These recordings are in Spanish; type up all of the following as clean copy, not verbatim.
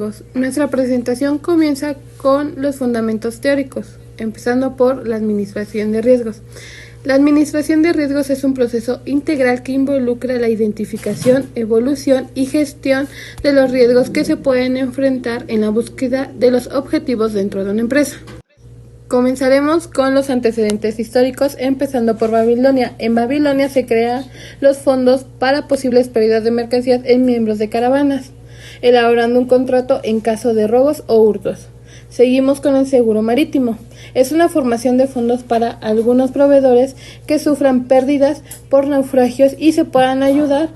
riesgos. Nuestra presentación comienza con los fundamentos teóricos, empezando por la administración de riesgos. La administración de riesgos es un proceso integral que involucra la identificación, evolución y gestión de los riesgos que se pueden enfrentar en la búsqueda de los objetivos dentro de una empresa. Comenzaremos con los antecedentes históricos, empezando por Babilonia. En Babilonia se crean los fondos para posibles pérdidas de mercancías en miembros de caravanas, elaborando un contrato en caso de robos o hurtos. Seguimos con el seguro marítimo. Es una formación de fondos para algunos proveedores que sufran pérdidas por naufragios y se puedan ayudar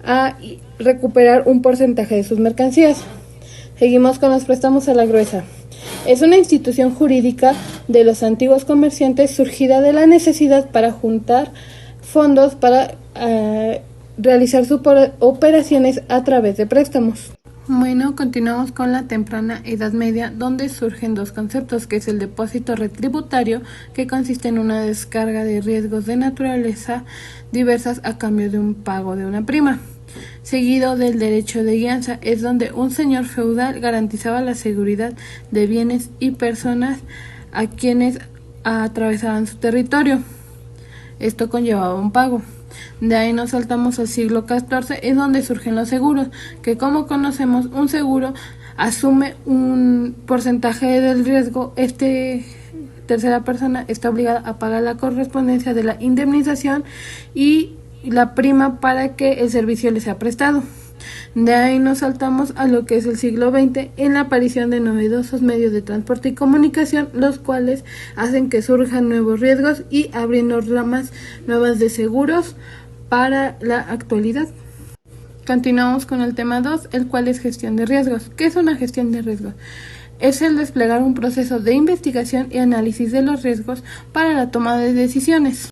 a recuperar un porcentaje de sus mercancías. Seguimos con los préstamos a la gruesa. Es una institución jurídica de los antiguos comerciantes surgida de la necesidad para juntar fondos para realizar sus operaciones a través de préstamos. Bueno, continuamos con la temprana Edad Media, donde surgen dos conceptos, que es el depósito retributario, que consiste en una descarga de riesgos de naturaleza diversas a cambio de un pago de una prima. Seguido del derecho de guianza, es donde un señor feudal garantizaba la seguridad de bienes y personas a quienes atravesaban su territorio. Esto conllevaba un pago. De ahí nos saltamos al siglo XIV, es donde surgen los seguros, que como conocemos, un seguro asume un porcentaje del riesgo. Tercera persona está obligada a pagar la correspondencia de la indemnización y la prima para que el servicio le sea prestado. De ahí nos saltamos a lo que es el siglo XX, en la aparición de novedosos medios de transporte y comunicación, los cuales hacen que surjan nuevos riesgos y abriendo ramas nuevas de seguros para la actualidad. Continuamos con el tema 2, el cual es gestión de riesgos. ¿Qué es una gestión de riesgos? Es el desplegar un proceso de investigación y análisis de los riesgos para la toma de decisiones.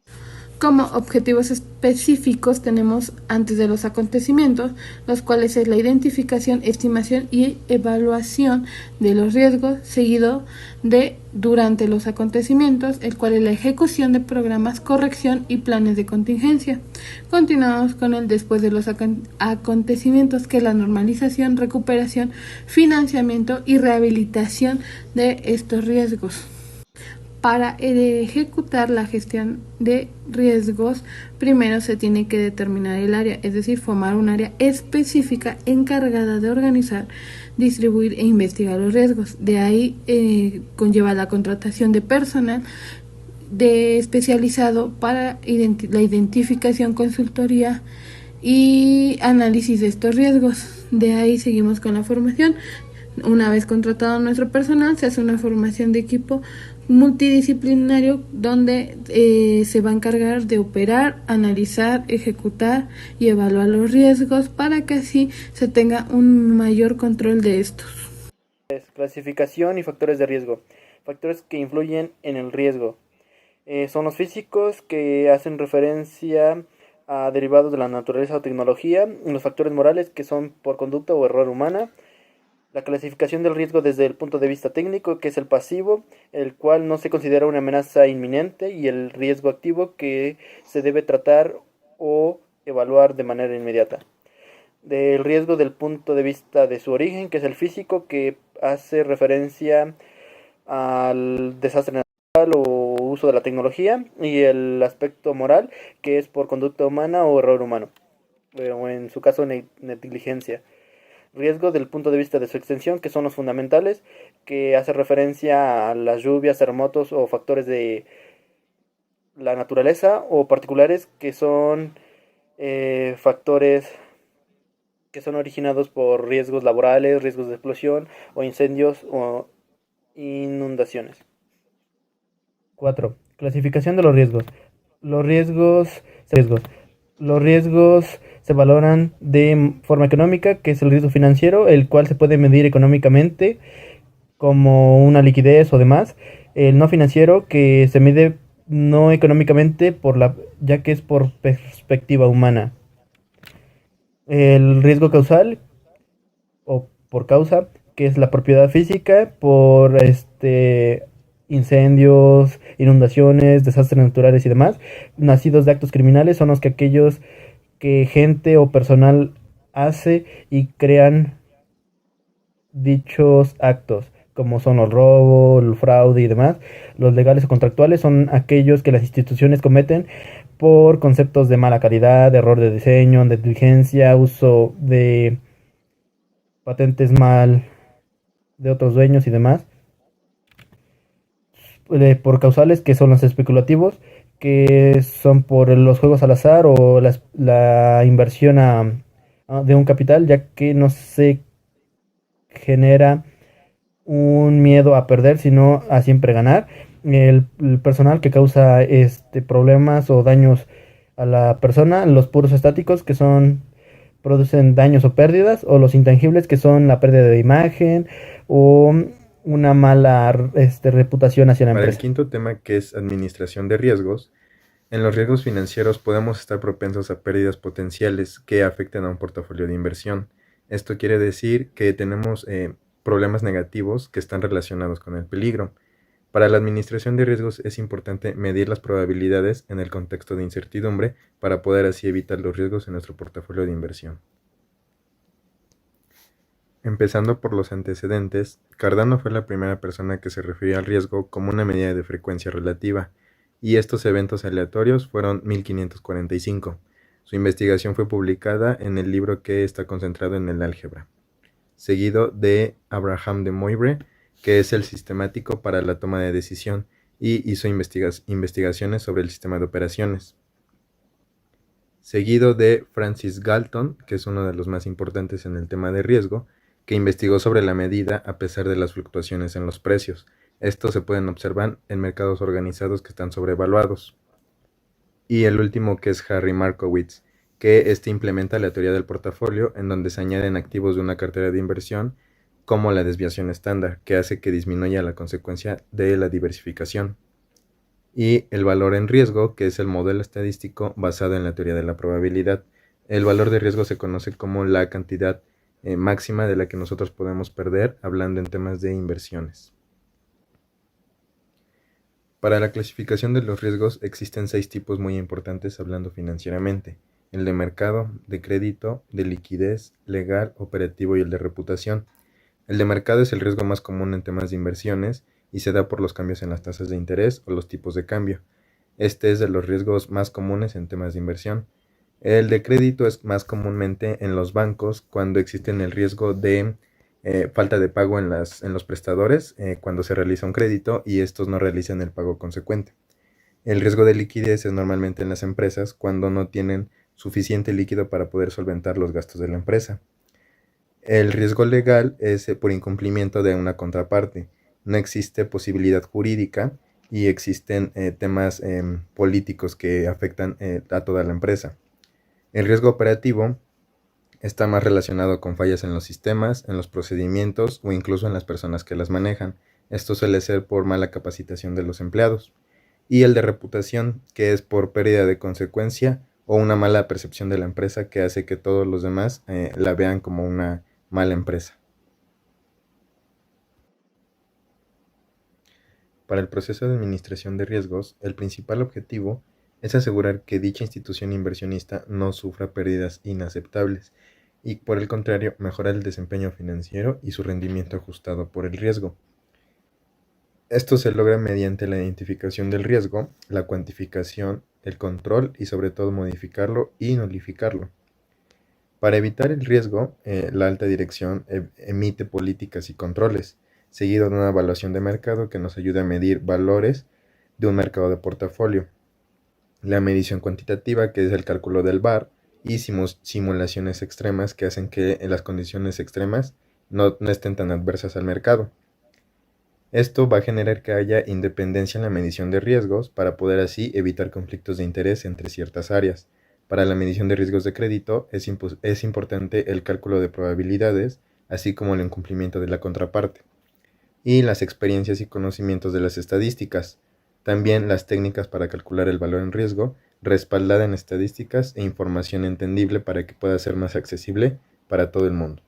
Como objetivos específicos tenemos antes de los acontecimientos, los cuales es la identificación, estimación y evaluación de los riesgos, seguido de durante los acontecimientos, el cual es la ejecución de programas, corrección y planes de contingencia. Continuamos con el después de los acontecimientos, que es la normalización, recuperación, financiamiento y rehabilitación de estos riesgos. Para ejecutar la gestión de riesgos, primero se tiene que determinar el área, es decir, formar un área específica encargada de organizar, distribuir e investigar los riesgos. De ahí conlleva la contratación de personal especializado para la identificación, consultoría y análisis de estos riesgos. De ahí seguimos con la formación. Una vez contratado nuestro personal, se hace una formación de equipo multidisciplinario donde se va a encargar de operar, analizar, ejecutar y evaluar los riesgos para que así se tenga un mayor control de estos. Clasificación y factores de riesgo. Factores que influyen en el riesgo. Son los físicos, que hacen referencia a derivados de la naturaleza o tecnología. Los factores morales, que son por conducta o error humana. La clasificación del riesgo desde el punto de vista técnico, que es el pasivo, el cual no se considera una amenaza inminente, y el riesgo activo, que se debe tratar o evaluar de manera inmediata. Del riesgo del punto de vista de su origen, que es el físico, que hace referencia al desastre natural o uso de la tecnología, y el aspecto moral, que es por conducta humana o error humano, o en su caso negligencia. Riesgo del punto de vista de su extensión, que son los fundamentales, que hace referencia a las lluvias, terremotos o factores de la naturaleza, o particulares, que son factores que son originados por riesgos laborales, riesgos de explosión o incendios o inundaciones. 4. Clasificación de los riesgos. Los riesgos se valoran de forma económica, que es el riesgo financiero, el cual se puede medir económicamente como una liquidez o demás. El no financiero, que se mide no económicamente ya que es por perspectiva humana. El riesgo causal o por causa, que es la propiedad física por incendios, inundaciones, desastres naturales y demás. Nacidos de actos criminales son aquellos que gente o personal hace y crean dichos actos, como son el robo, el fraude y demás. Los legales o contractuales son aquellos que las instituciones cometen por conceptos de mala calidad, de error de diseño, de negligencia, uso de patentes mal de otros dueños y demás, por causales que son los especulativos, que son por los juegos al azar o la inversión de un capital, ya que no se genera un miedo a perder, sino a siempre ganar. El personal que causa problemas o daños a la persona, los puros estáticos que son producen daños o pérdidas, o los intangibles que son la pérdida de imagen o una mala reputación hacia la Para el empresa. quinto tema, que es administración de riesgos, en los riesgos financieros podemos estar propensos a pérdidas potenciales que afecten a un portafolio de inversión. Esto quiere decir que tenemos problemas negativos que están relacionados con el peligro. Para la administración de riesgos es importante medir las probabilidades en el contexto de incertidumbre para poder así evitar los riesgos en nuestro portafolio de inversión. Empezando por los antecedentes, Cardano fue la primera persona que se refirió al riesgo como una medida de frecuencia relativa, y estos eventos aleatorios fueron 1545. Su investigación fue publicada en el libro que está concentrado en el álgebra, seguido de Abraham de Moivre, que es el sistemático para la toma de decisión, y hizo investigaciones sobre el sistema de operaciones. Seguido de Francis Galton, que es uno de los más importantes en el tema de riesgo, que investigó sobre la medida a pesar de las fluctuaciones en los precios. Estos se pueden observar en mercados organizados que están sobrevaluados. Y el último, que es Harry Markowitz, que implementa la teoría del portafolio, en donde se añaden activos de una cartera de inversión como la desviación estándar, que hace que disminuya la consecuencia de la diversificación. Y el valor en riesgo, que es el modelo estadístico basado en la teoría de la probabilidad. El valor de riesgo se conoce como la cantidad máxima de la que nosotros podemos perder hablando en temas de inversiones. Para la clasificación de los riesgos existen 6 tipos muy importantes hablando financieramente: el de mercado, de crédito, de liquidez, legal, operativo y el de reputación. El de mercado es el riesgo más común en temas de inversiones y se da por los cambios en las tasas de interés o los tipos de cambio. Este es de los riesgos más comunes en temas de inversión. El de crédito es más comúnmente en los bancos cuando existen el riesgo de falta de pago en los prestadores cuando se realiza un crédito y estos no realizan el pago consecuente. El riesgo de liquidez es normalmente en las empresas cuando no tienen suficiente líquido para poder solventar los gastos de la empresa. El riesgo legal es por incumplimiento de una contraparte. No existe posibilidad jurídica y existen temas políticos que afectan a toda la empresa. El riesgo operativo está más relacionado con fallas en los sistemas, en los procedimientos o incluso en las personas que las manejan. Esto suele ser por mala capacitación de los empleados. Y el de reputación, que es por pérdida de consecuencia o una mala percepción de la empresa que hace que todos los demás la vean como una mala empresa. Para el proceso de administración de riesgos, el principal objetivo es asegurar que dicha institución inversionista no sufra pérdidas inaceptables y, por el contrario, mejorar el desempeño financiero y su rendimiento ajustado por el riesgo. Esto se logra mediante la identificación del riesgo, la cuantificación, el control y sobre todo modificarlo y nulificarlo. Para evitar el riesgo, la alta dirección emite políticas y controles, seguido de una evaluación de mercado que nos ayuda a medir valores de un mercado de portafolio. La medición cuantitativa, que es el cálculo del VAR, y simulaciones extremas que hacen que las condiciones extremas no estén tan adversas al mercado. Esto va a generar que haya independencia en la medición de riesgos para poder así evitar conflictos de interés entre ciertas áreas. Para la medición de riesgos de crédito es importante el cálculo de probabilidades, así como el incumplimiento de la contraparte, y las experiencias y conocimientos de las estadísticas. También las técnicas para calcular el valor en riesgo, respaldada en estadísticas e información entendible para que pueda ser más accesible para todo el mundo.